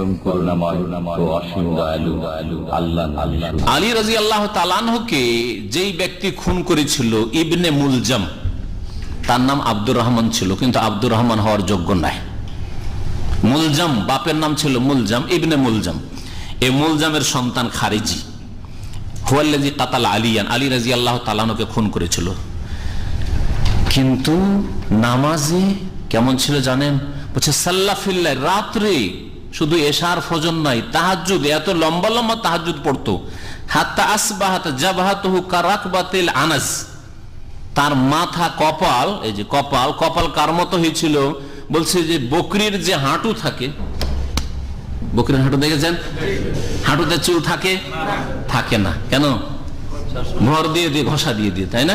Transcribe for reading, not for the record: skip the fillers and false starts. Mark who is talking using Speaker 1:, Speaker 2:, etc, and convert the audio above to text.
Speaker 1: পরম করুণাময় ও অসীম দয়ালু আল্লাহ।
Speaker 2: আলী রাদিয়াল্লাহু তাআলা আনহুকে যেই ব্যক্তি খুন করেছিল ইবনে মুলজাম, তার নাম আব্দুর রহমান ছিল, কিন্তু আব্দুর রহমান হওয়ার যোগ্য নাই। মুলজাম বাপের নাম ছিল মুলজাম, ইবনে মুলজাম। এই মুলজামের সন্তান খারিজি, হুয়াল্লাযী কাতালা আলিয়ান, আলী রাদিয়াল্লাহু তাআলা আনহুকে খুন করেছিল। কিন্তু নামাজে কেমন ছিল জানেন? বলছে সাল্লা ফিল্লাহ, রাত্রে শুধু এশার ফজর নাই, তাহাজ্জুদ, এত লম্বা লম্বা তাহাজ্জুদ পড়তো। হাত্তা আসবাহাত জাবহাতুহু কারাকবাতিল আনাস, তার মাথা কপাল, এই যে কপাল, কপাল কার মতো হয়েছিল? বলছে যে বকরির যে হাঁটু থাকে, বকরির হাঁটু দেখেছেন? হাঁটুতে চুল থাকে? থাকে না। কেন? ভর দিয়ে দিয়ে, ঘষা দিয়ে দিয়ে, তাই না?